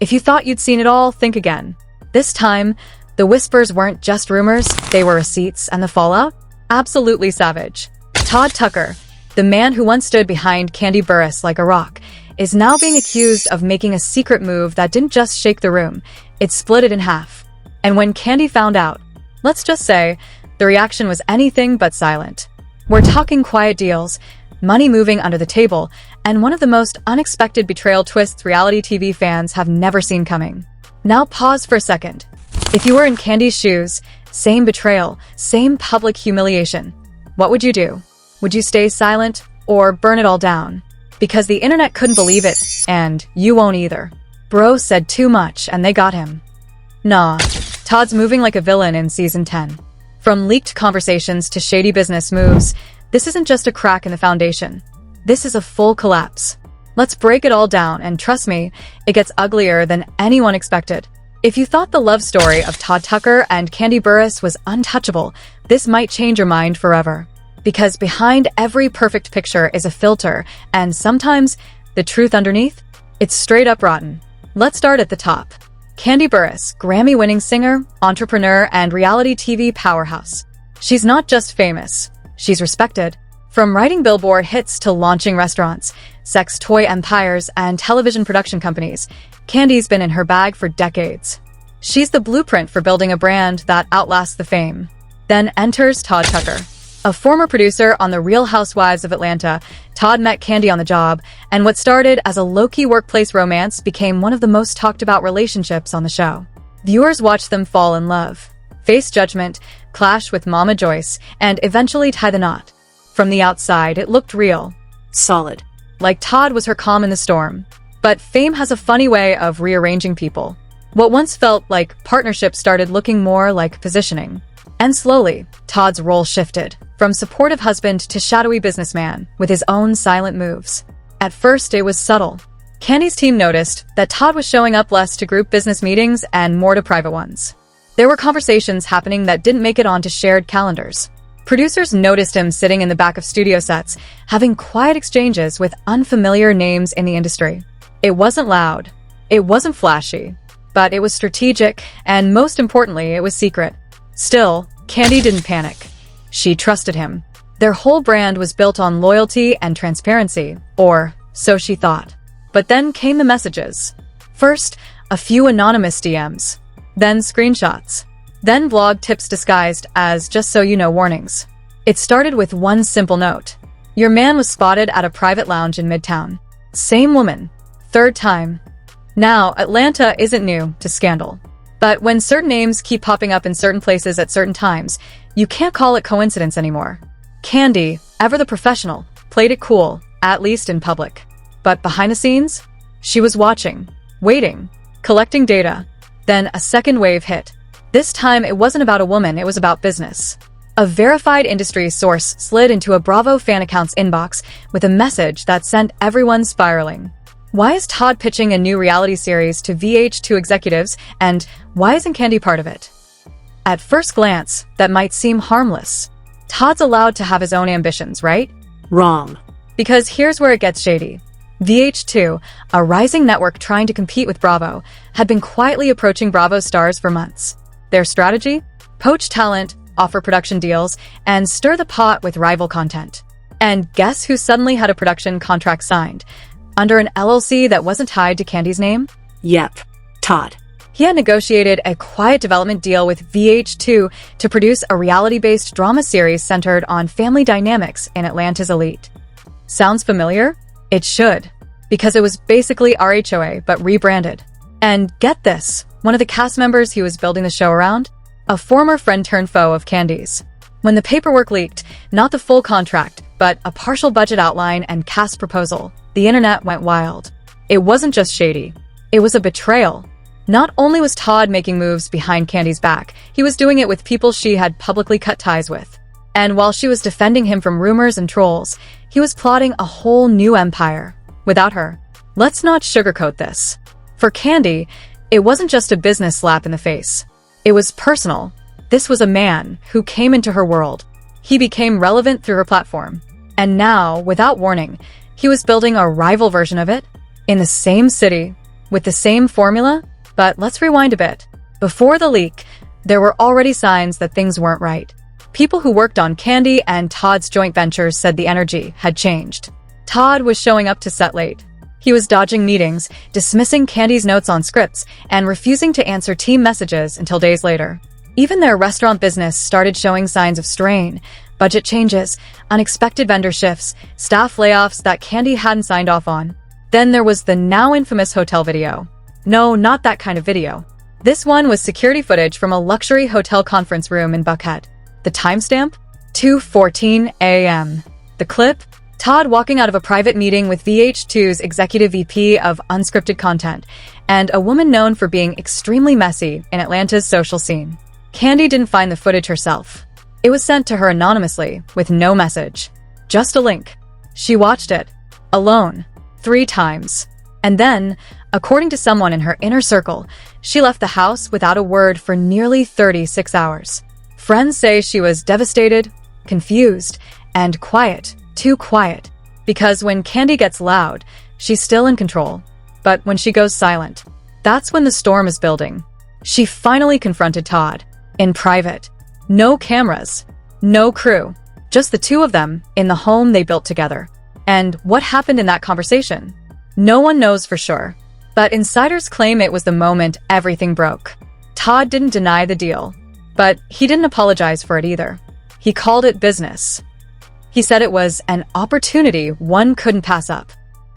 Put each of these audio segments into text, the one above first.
If you thought you'd seen it all, think again. This time, the whispers weren't just rumors, they were receipts, and the fallout? Absolutely savage. Todd Tucker, the man who once stood behind Kandi like a rock, is now being accused of making a secret move that didn't just shake the room, it split it in half. And when Kandi found out, let's just say, the reaction was anything but silent. We're talking quiet deals, money moving under the table, and one of the most unexpected betrayal twists reality TV fans have never seen coming. Now pause for a second. If you were in Kandi's shoes, same betrayal, same public humiliation, what would you do? Would you stay silent or burn it all down? Because the internet couldn't believe it, and you won't either. Bro said too much and they got him. Nah, Todd's moving like a villain in season 10. From leaked conversations to shady business moves, this isn't just a crack in the foundation. This is a full collapse. Let's break it all down, and trust me, it gets uglier than anyone expected. If you thought the love story of Todd Tucker and Kandi was untouchable, this might change your mind forever. Because behind every perfect picture is a filter, and sometimes, the truth underneath? It's straight up rotten. Let's start at the top. Kandi, Grammy-winning singer, entrepreneur, and reality TV powerhouse. She's not just famous, she's respected. From writing Billboard hits to launching restaurants, sex toy empires, and television production companies, Kandi's been in her bag for decades. She's the blueprint for building a brand that outlasts the fame. Then enters Todd Tucker. A former producer on The Real Housewives of Atlanta, Todd met Kandi on the job, and what started as a low-key workplace romance became one of the most talked-about relationships on the show. Viewers watched them fall in love, face judgment, clash with Mama Joyce, and eventually tie the knot. From the outside, it looked real. Solid. Like Todd was her calm in the storm. But fame has a funny way of rearranging people. What once felt like partnership started looking more like positioning. And slowly, Todd's role shifted, from supportive husband to shadowy businessman, with his own silent moves. At first, it was subtle. Kandi's team noticed that Todd was showing up less to group business meetings and more to private ones. There were conversations happening that didn't make it onto shared calendars. Producers noticed him sitting in the back of studio sets, having quiet exchanges with unfamiliar names in the industry. It wasn't loud, it wasn't flashy, but it was strategic, and most importantly, it was secret. Still, Kandi didn't panic. She trusted him. Their whole brand was built on loyalty and transparency, or so she thought. But then came the messages. First, a few anonymous DMs. Then screenshots. Then blog tips disguised as just so you know warnings. It started with one simple note. Your man was spotted at a private lounge in Midtown. Same woman. Third time. Now, Atlanta isn't new to scandal. But when certain names keep popping up in certain places at certain times, you can't call it coincidence anymore. Kandi, ever the professional, played it cool, at least in public. But behind the scenes, she was watching, waiting, collecting data. Then a second wave hit. This time, it wasn't about a woman, it was about business. A verified industry source slid into a Bravo fan account's inbox with a message that sent everyone spiraling. Why is Todd pitching a new reality series to VH2 executives, and why isn't Kandi part of it? At first glance, that might seem harmless. Todd's allowed to have his own ambitions, right? Wrong. Because here's where it gets shady. VH2, a rising network trying to compete with Bravo, had been quietly approaching Bravo stars for months. Their strategy? Poach talent, offer production deals, and stir the pot with rival content. And guess who suddenly had a production contract signed? Under an LLC that wasn't tied to Kandi's name? Yep. Todd. He had negotiated a quiet development deal with VH2 to produce a reality-based drama series centered on family dynamics in Atlanta's elite. Sounds familiar? It should, because it was basically RHOA but rebranded. And get this, one of the cast members he was building the show around? A former friend-turned-foe of Kandi's. When the paperwork leaked, not the full contract, but a partial budget outline and cast proposal, the internet went wild. It wasn't just shady. It was a betrayal. Not only was Todd making moves behind Kandi's back, he was doing it with people she had publicly cut ties with. And while she was defending him from rumors and trolls, he was plotting a whole new empire. Without her. Let's not sugarcoat this. For Kandi, it wasn't just a business slap in the face. It was personal. This was a man who came into her world. He became relevant through her platform. And now, without warning, he was building a rival version of it. In the same city, with the same formula. But let's rewind a bit. Before the leak, there were already signs that things weren't right. People who worked on Kandi and Todd's joint ventures said the energy had changed. Todd was showing up to set late. He was dodging meetings, dismissing Kandi's notes on scripts, and refusing to answer team messages until days later. Even their restaurant business started showing signs of strain. Budget changes, unexpected vendor shifts, staff layoffs that Kandi hadn't signed off on. Then there was the now infamous hotel video. No, not that kind of video. This one was security footage from a luxury hotel conference room in Buckhead. The timestamp? 2:14 a.m. The clip? Todd walking out of a private meeting with VH2's executive VP of unscripted content, and a woman known for being extremely messy in Atlanta's social scene. Kandi didn't find the footage herself. It was sent to her anonymously, with no message. Just a link. She watched it. Alone. 3 times. And then, according to someone in her inner circle, she left the house without a word for nearly 36 hours. Friends say she was devastated, confused, and quiet. Too quiet. Because when Kandi gets loud, she's still in control. But when she goes silent, that's when the storm is building. She finally confronted Todd. In private. No cameras. No crew. Just the two of them in the home they built together. And what happened in that conversation? No one knows for sure. But insiders claim it was the moment everything broke. Todd didn't deny the deal. But he didn't apologize for it either. He called it business. He said it was an opportunity one couldn't pass up.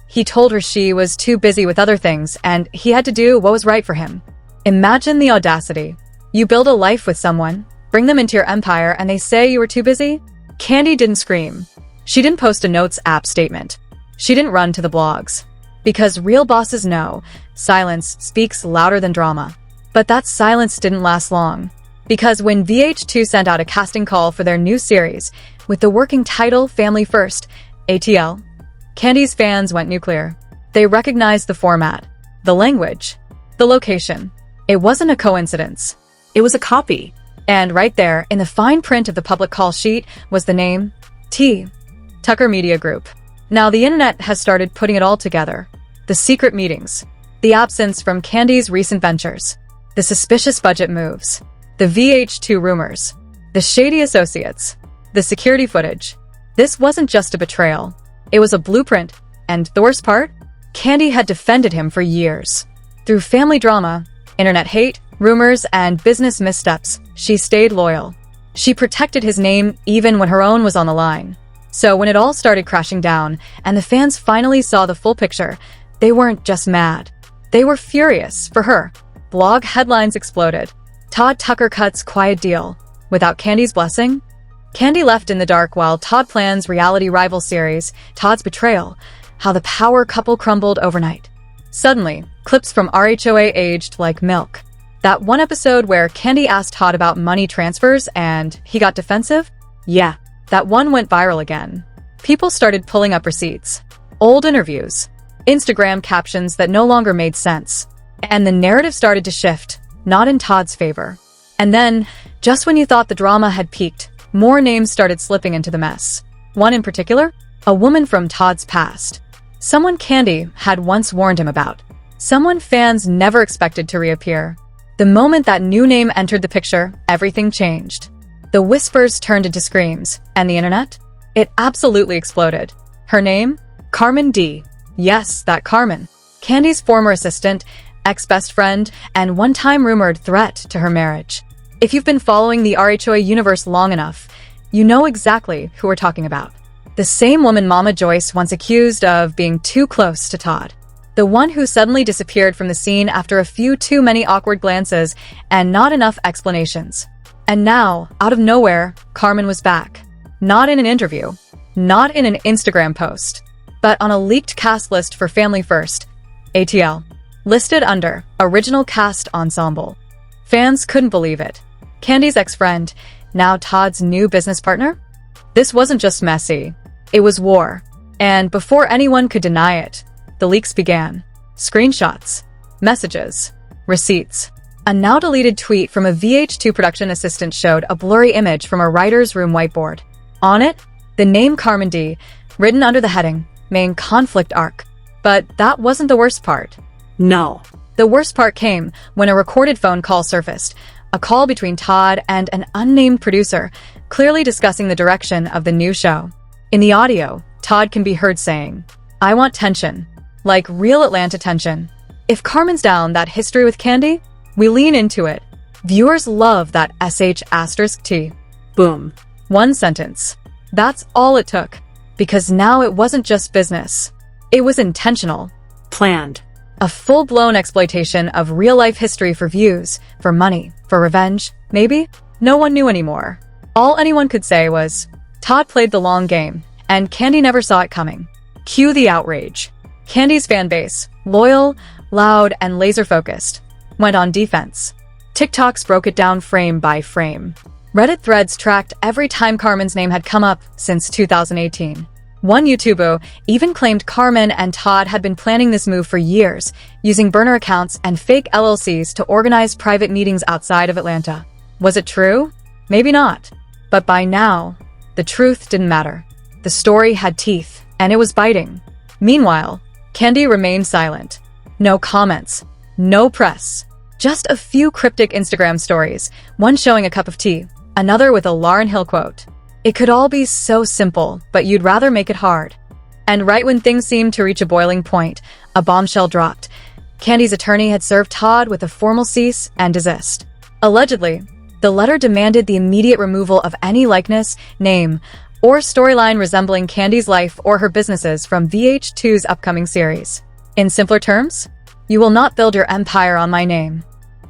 He told her she was too busy with other things and he had to do what was right for him. Imagine the audacity. You build a life with someone, bring them into your empire, and they say you were too busy? Kandi didn't scream. She didn't post a notes app statement. She didn't run to the blogs. Because real bosses know, silence speaks louder than drama. But that silence didn't last long. Because when VH2 sent out a casting call for their new series, with the working title Family First, ATL, Kandi's fans went nuclear. They recognized the format, the language, the location. It wasn't a coincidence. It was a copy. And right there, in the fine print of the public call sheet, was the name T. Tucker Media Group. Now the internet has started putting it all together. The secret meetings, the absence from Kandi's recent ventures, the suspicious budget moves, the VH2 rumors, the shady associates, the security footage. This wasn't just a betrayal. It was a blueprint. And the worst part? Kandi had defended him for years. Through family drama, internet hate, rumors, and business missteps, she stayed loyal. She protected his name even when her own was on the line. So when it all started crashing down, and the fans finally saw the full picture, they weren't just mad. They were furious for her. Blog headlines exploded. Todd Tucker cuts quiet deal. Without Kandi's blessing? Kandi left in the dark while Todd plans reality rival series, Todd's Betrayal, how the power couple crumbled overnight. Suddenly, clips from RHOA aged like milk. That one episode where Kandi asked Todd about money transfers and he got defensive? Yeah, that one went viral again. People started pulling up receipts, old interviews, Instagram captions that no longer made sense. And the narrative started to shift, not in Todd's favor. And then, just when you thought the drama had peaked, more names started slipping into the mess. One in particular? A woman from Todd's past. Someone Kandi had once warned him about. Someone fans never expected to reappear. The moment that new name entered the picture, everything changed. The whispers turned into screams, and the internet? It absolutely exploded. Her name? Carmen D. Yes, that Carmen. Kandi's former assistant, ex-best friend, and one-time rumored threat to her marriage. If you've been following the RHOA universe long enough, you know exactly who we're talking about. The same woman Mama Joyce once accused of being too close to Todd. The one who suddenly disappeared from the scene after a few too many awkward glances and not enough explanations. And now, out of nowhere, Carmen was back. Not in an interview, not in an Instagram post, but on a leaked cast list for Family First, ATL, listed under Original Cast Ensemble. Fans couldn't believe it. Kandi's ex-friend, now Todd's new business partner? This wasn't just messy. It was war. And before anyone could deny it, the leaks began. Screenshots, messages, receipts. A now-deleted tweet from a VH2 production assistant showed a blurry image from a writer's room whiteboard. On it, the name Carmen D, written under the heading, Main Conflict Arc. But that wasn't the worst part. No. The worst part came when a recorded phone call surfaced, a call between Todd and an unnamed producer, clearly discussing the direction of the new show. In the audio, Todd can be heard saying, "I want tension. Like real Atlanta tension. If Carmen's down that history with Kandi, we lean into it. Viewers love that sh*T. Boom. One sentence. That's all it took. Because now it wasn't just business. It was intentional. Planned. A full-blown exploitation of real-life history for views, for money, for revenge, maybe? No one knew anymore. All anyone could say was, Todd played the long game, and Kandi never saw it coming. Cue the outrage. Kandi's fanbase, loyal, loud, and laser-focused, went on defense. TikToks broke it down frame by frame. Reddit threads tracked every time Carmen's name had come up since 2018. One YouTuber even claimed Carmen and Todd had been planning this move for years, using burner accounts and fake LLCs to organize private meetings outside of Atlanta. Was it true? Maybe not. But by now, the truth didn't matter. The story had teeth, and it was biting. Meanwhile, Kandi remained silent. No comments. No press. Just a few cryptic Instagram stories, one showing a cup of tea, another with a Lauryn Hill quote. It could all be so simple, but you'd rather make it hard. And right when things seemed to reach a boiling point, a bombshell dropped. Kandi's attorney had served Todd with a formal cease and desist. Allegedly, the letter demanded the immediate removal of any likeness, name, or storyline resembling Kandi's life or her businesses from VH2's upcoming series. In simpler terms, you will not build your empire on my name.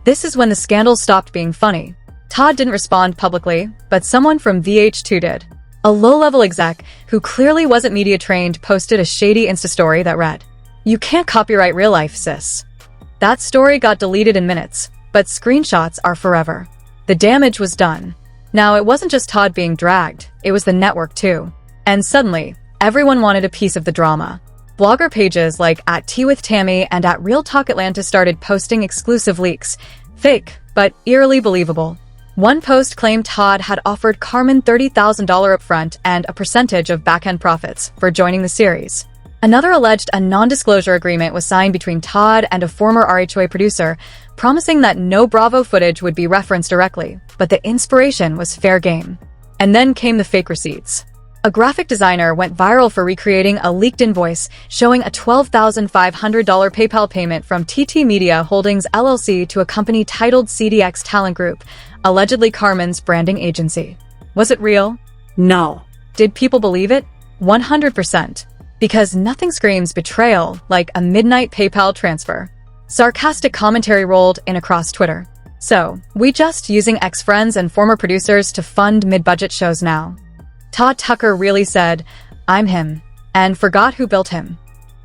This is when the scandal stopped being funny. Todd didn't respond publicly, but someone from VH2 did. A low-level exec who clearly wasn't media-trained posted a shady Insta story that read, "You can't copyright real life, sis." That story got deleted in minutes, but screenshots are forever. The damage was done. Now, it wasn't just Todd being dragged, it was the network too. And suddenly, everyone wanted a piece of the drama. Blogger pages like @TeaWithTammy and @Real Talk Atlanta started posting exclusive leaks. Fake, but eerily believable. One post claimed Todd had offered Carmen $30,000 upfront and a percentage of back-end profits for joining the series. Another alleged a non-disclosure agreement was signed between Todd and a former RHOA producer, promising that no Bravo footage would be referenced directly, but the inspiration was fair game. And then came the fake receipts. A graphic designer went viral for recreating a leaked invoice showing a $12,500 PayPal payment from TT Media Holdings LLC to a company titled CDX Talent Group, allegedly Carmen's branding agency. Was it real? No. Did people believe it? 100%. Because nothing screams betrayal like a midnight PayPal transfer. Sarcastic commentary rolled in across Twitter. So, we just using ex-friends and former producers to fund mid-budget shows now. Todd Tucker really said, "I'm him," and forgot who built him.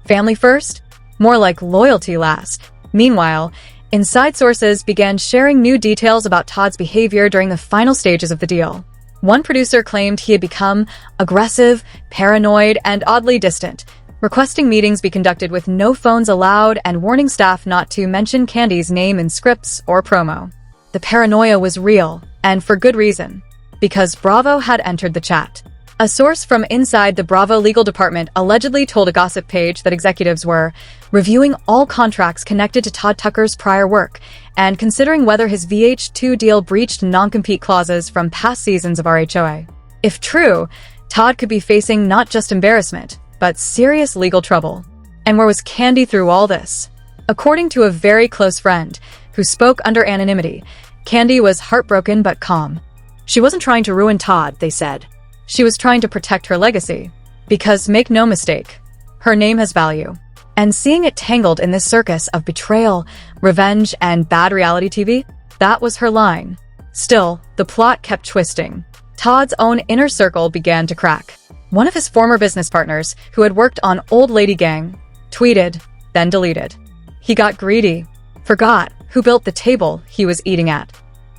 Family first? More like loyalty last. Meanwhile, inside sources began sharing new details about Todd's behavior during the final stages of the deal. One producer claimed he had become aggressive, paranoid, and oddly distant, requesting meetings be conducted with no phones allowed and warning staff not to mention Kandi's name in scripts or promo. The paranoia was real, and for good reason. Because Bravo had entered the chat. A source from inside the Bravo legal department allegedly told a gossip page that executives were reviewing all contracts connected to Todd Tucker's prior work and considering whether his VH2 deal breached non-compete clauses from past seasons of RHOA. If true, Todd could be facing not just embarrassment, but serious legal trouble. And where was Kandi through all this? According to a very close friend who spoke under anonymity, Kandi was heartbroken but calm. She wasn't trying to ruin Todd, they said. She was trying to protect her legacy. Because, make no mistake, her name has value. And seeing it tangled in this circus of betrayal, revenge, and bad reality TV, that was her line. Still, the plot kept twisting. Todd's own inner circle began to crack. One of his former business partners, who had worked on Old Lady Gang, tweeted, then deleted. He got greedy, forgot who built the table he was eating at.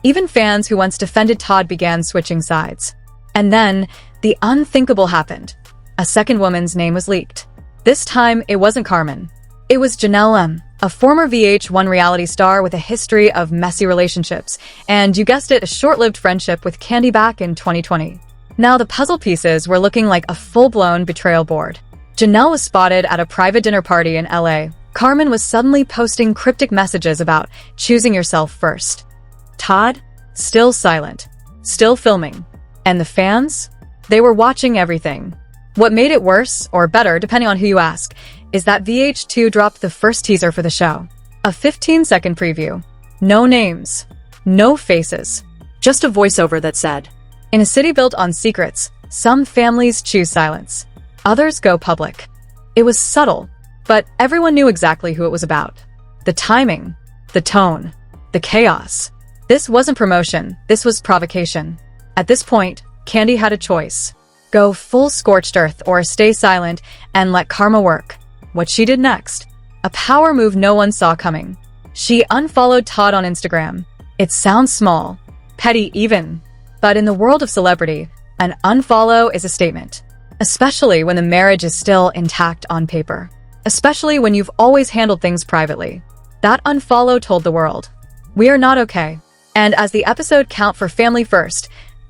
Even fans who once defended Todd began switching sides. And then, the unthinkable happened. A second woman's name was leaked. This time, it wasn't Carmen. It was Janelle M., a former VH1 reality star with a history of messy relationships, and you guessed it, a short-lived friendship with Kandi back in 2020. Now the puzzle pieces were looking like a full-blown betrayal board. Janelle was spotted at a private dinner party in LA, Carmen was suddenly posting cryptic messages about choosing yourself first. Todd? Still silent. Still filming. And the fans? They were watching everything. What made it worse, or better, depending on who you ask, is that VH2 dropped the first teaser for the show. A 15-second preview. No names. No faces. Just a voiceover that said, "In a city built on secrets, some families choose silence. Others go public." It was subtle, but everyone knew exactly who it was about. The timing, the tone, the chaos. This wasn't promotion, this was provocation. At this point, Kandi had a choice. Go full scorched earth or stay silent and let karma work. What she did next? A power move no one saw coming. She unfollowed Todd on Instagram. It sounds small, petty even, but in the world of celebrity, an unfollow is a statement. Especially when the marriage is still intact on paper. Especially when you've always handled things privately. That unfollow told the world, we are not okay. And as the episode count for Family First,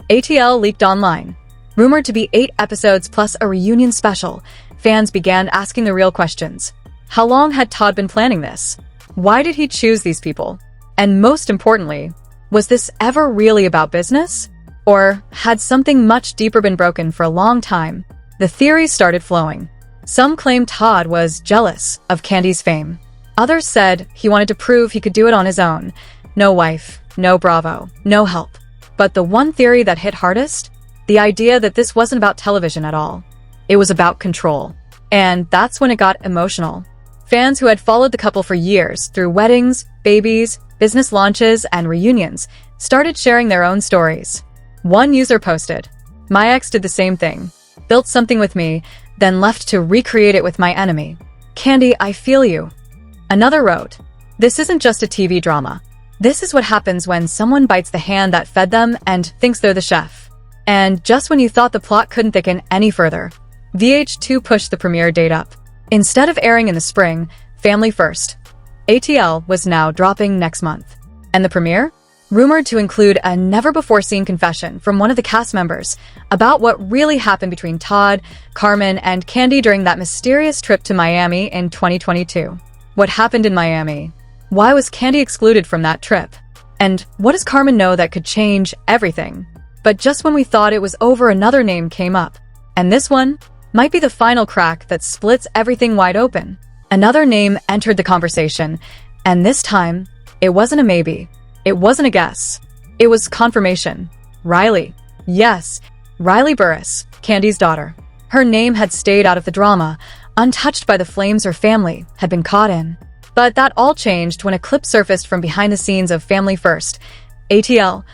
ATL leaked online. Rumored to be 8 episodes plus a reunion special, fans began asking the real questions. How long had Todd been planning this? Why did he choose these people? And most importantly, was this ever really about business? Or had something much deeper been broken for a long time? The theories started flowing. Some claimed Todd was jealous of Kandi's fame. Others said he wanted to prove he could do it on his own. No wife, no Bravo, no help. But the one theory that hit hardest? The idea that this wasn't about television at all. It was about control. And that's when it got emotional. Fans who had followed the couple for years through weddings, babies, business launches, and reunions started sharing their own stories. One user posted, "My ex did the same thing. Built something with me, then left to recreate it with my enemy. Kandi, I feel you." Another wrote, "This isn't just a TV drama. This is what happens when someone bites the hand that fed them and thinks they're the chef." And just when you thought the plot couldn't thicken any further, VH2 pushed the premiere date up. Instead of airing in the spring, Family First, ATL was now dropping next month. And the premiere? Rumored to include a never-before-seen confession from one of the cast members about what really happened between Todd, Carmen, and Kandi during that mysterious trip to Miami in 2022. What happened in Miami? Why was Kandi excluded from that trip? And what does Carmen know that could change everything? But just when we thought it was over, another name came up. And this one might be the final crack that splits everything wide open. Another name entered the conversation, and this time, it wasn't a maybe. It wasn't a guess. It was confirmation. Riley. Yes, Riley Burris, Kandi's daughter. Her name had stayed out of the drama, untouched by the flames her family had been caught in. But that all changed when a clip surfaced from behind the scenes of Family First, ATL,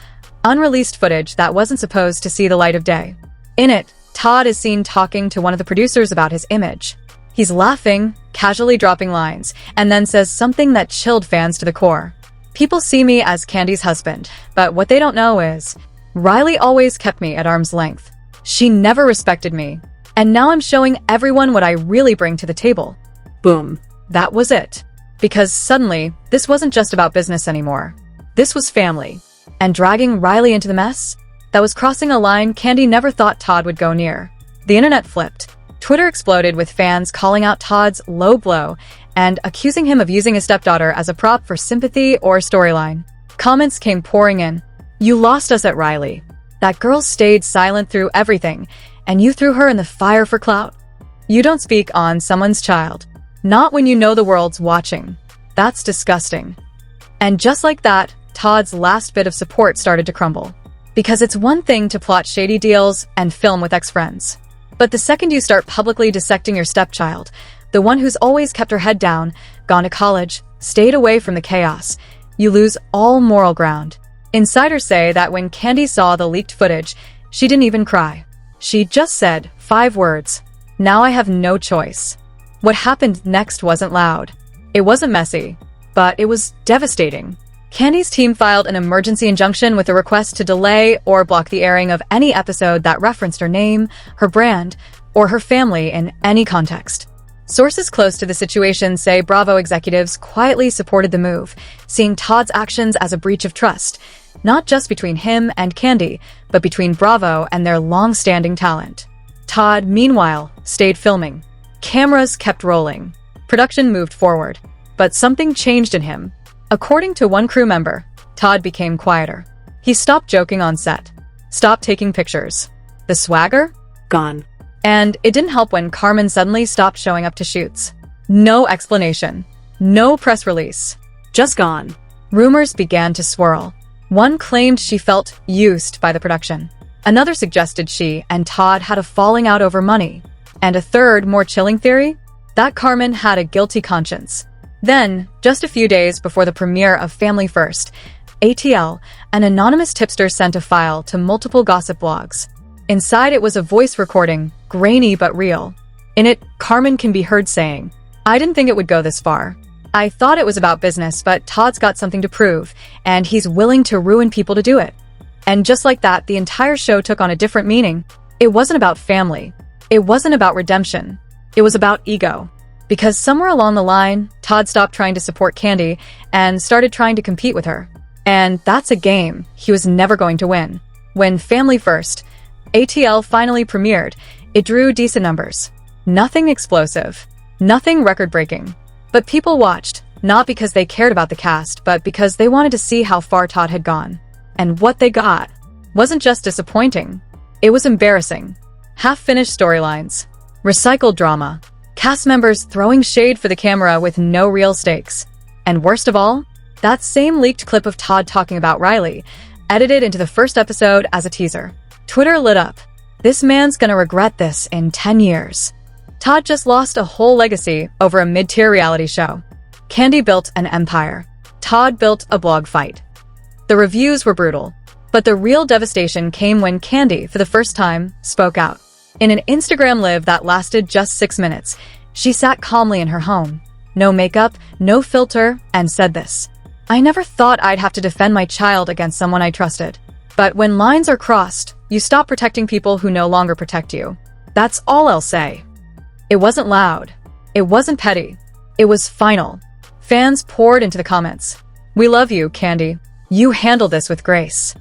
unreleased footage that wasn't supposed to see the light of day. In it, Todd is seen talking to one of the producers about his image. He's laughing, casually dropping lines, and then says something that chilled fans to the core. "People see me as Kandi's husband, but what they don't know is, Riley always kept me at arm's length. She never respected me. And now I'm showing everyone what I really bring to the table." Boom. That was it. Because suddenly, this wasn't just about business anymore. This was family. And dragging Riley into the mess? That was crossing a line Kandi never thought Todd would go near. The internet flipped. Twitter exploded with fans calling out Todd's low blow and accusing him of using his stepdaughter as a prop for sympathy or storyline. Comments came pouring in. "You lost us at Riley. That girl stayed silent through everything, and you threw her in the fire for clout. You don't speak on someone's child. Not when you know the world's watching. That's disgusting." And just like that, Todd's last bit of support started to crumble. Because it's one thing to plot shady deals and film with ex-friends. But the second you start publicly dissecting your stepchild, the one who's always kept her head down, gone to college, stayed away from the chaos, you lose all moral ground. Insiders say that when Kandi saw the leaked footage, she didn't even cry. She just said 5 words. "Now I have no choice." What happened next wasn't loud. It wasn't messy, but it was devastating. Kandi's team filed an emergency injunction with a request to delay or block the airing of any episode that referenced her name, her brand, or her family in any context. Sources close to the situation say Bravo executives quietly supported the move, seeing Todd's actions as a breach of trust, not just between him and Kandi, but between Bravo and their long-standing talent. Todd, meanwhile, stayed filming. Cameras kept rolling. Production moved forward, but something changed in him. According to one crew member, Todd became quieter. He stopped joking on set, stopped taking pictures. The swagger? Gone. And it didn't help when Carmen suddenly stopped showing up to shoots. No explanation. No press release. Just gone. Rumors began to swirl. One claimed she felt used by the production. Another suggested she and Todd had a falling out over money. And a third, more chilling theory? That Carmen had a guilty conscience. Then, just a few days before the premiere of Family First, ATL, an anonymous tipster sent a file to multiple gossip blogs. Inside it was a voice recording, grainy but real. In it, Carmen can be heard saying, "I didn't think it would go this far. I thought it was about business, but Todd's got something to prove, and he's willing to ruin people to do it." And just like that, the entire show took on a different meaning. It wasn't about family. It wasn't about redemption. It was about ego. Because somewhere along the line, Todd stopped trying to support Kandi and started trying to compete with her. And that's a game he was never going to win. When Family First, ATL finally premiered, it drew decent numbers. Nothing explosive. Nothing record-breaking. But people watched, not because they cared about the cast, but because they wanted to see how far Todd had gone. And what they got wasn't just disappointing. It was embarrassing. Half-finished storylines. Recycled drama. Cast members throwing shade for the camera with no real stakes. And worst of all, that same leaked clip of Todd talking about Riley, edited into the first episode as a teaser. Twitter lit up. This man's gonna regret this in 10 years. Todd just lost a whole legacy over a mid-tier reality show. Kandi built an empire. Todd built a blog fight. The reviews were brutal, but the real devastation came when Kandi, for the first time, spoke out. In an Instagram live that lasted just 6 minutes, she sat calmly in her home. No makeup, no filter, and said this: "I never thought I'd have to defend my child against someone I trusted. But when lines are crossed, you stop protecting people who no longer protect you. That's all I'll say." It wasn't loud. It wasn't petty. It was final. Fans poured into the comments. "We love you, Kandi. You handle this with grace."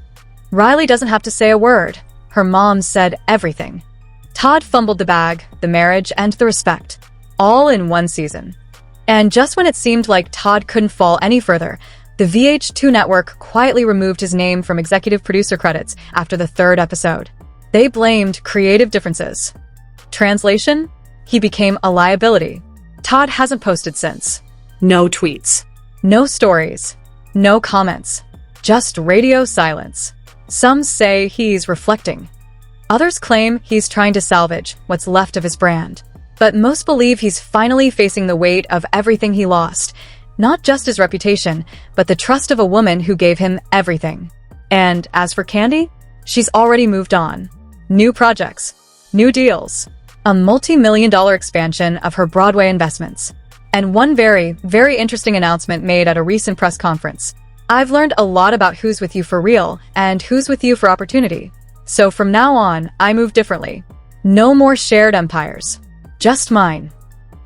Riley doesn't have to say a word. Her mom said everything. Todd fumbled the bag, the marriage, and the respect. All in one season. And just when it seemed like Todd couldn't fall any further, the VH2 network quietly removed his name from executive producer credits after the 3rd episode. They blamed creative differences. Translation? He became a liability. Todd hasn't posted since. No tweets. No stories. No comments. Just radio silence. Some say he's reflecting. Others claim he's trying to salvage what's left of his brand. But most believe he's finally facing the weight of everything he lost. Not just his reputation, but the trust of a woman who gave him everything. And as for Kandi, she's already moved on. New projects. New deals. A multi-million-dollar expansion of her Broadway investments. And one very, very interesting announcement made at a recent press conference. "I've learned a lot about who's with you for real and who's with you for opportunity. So from now on, I move differently. No more shared empires. Just mine."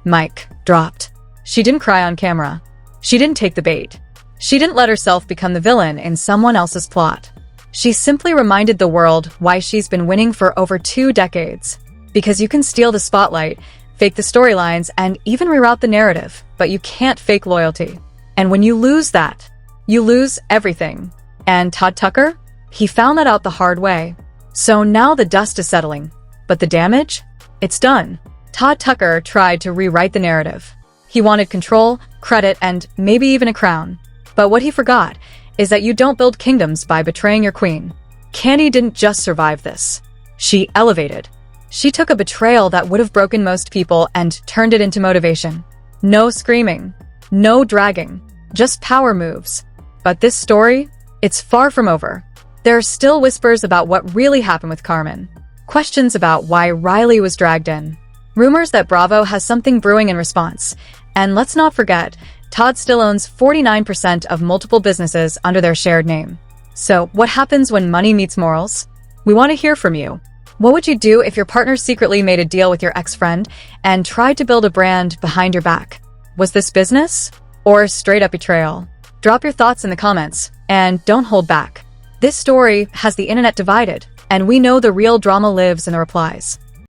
Mic dropped. She didn't cry on camera. She didn't take the bait. She didn't let herself become the villain in someone else's plot. She simply reminded the world why she's been winning for over 2 decades. Because you can steal the spotlight, fake the storylines, and even reroute the narrative, but you can't fake loyalty. And when you lose that, you lose everything. And Todd Tucker? He found that out the hard way. So now the dust is settling. But the damage? It's done. Todd Tucker tried to rewrite the narrative. He wanted control, credit, and maybe even a crown. But what he forgot is that you don't build kingdoms by betraying your queen. Kandi didn't just survive this. She elevated. She took a betrayal that would have broken most people and turned it into motivation. No screaming. No dragging. Just power moves. But this story? It's far from over. There are still whispers about what really happened with Carmen. Questions about why Riley was dragged in. Rumors that Bravo has something brewing in response. And let's not forget, Todd still owns 49% of multiple businesses under their shared name. So what happens when money meets morals? We want to hear from you. What would you do if your partner secretly made a deal with your ex-friend and tried to build a brand behind your back? Was this business or straight-up betrayal? Drop your thoughts in the comments, and don't hold back. This story has the internet divided, and we know the real drama lives in the replies.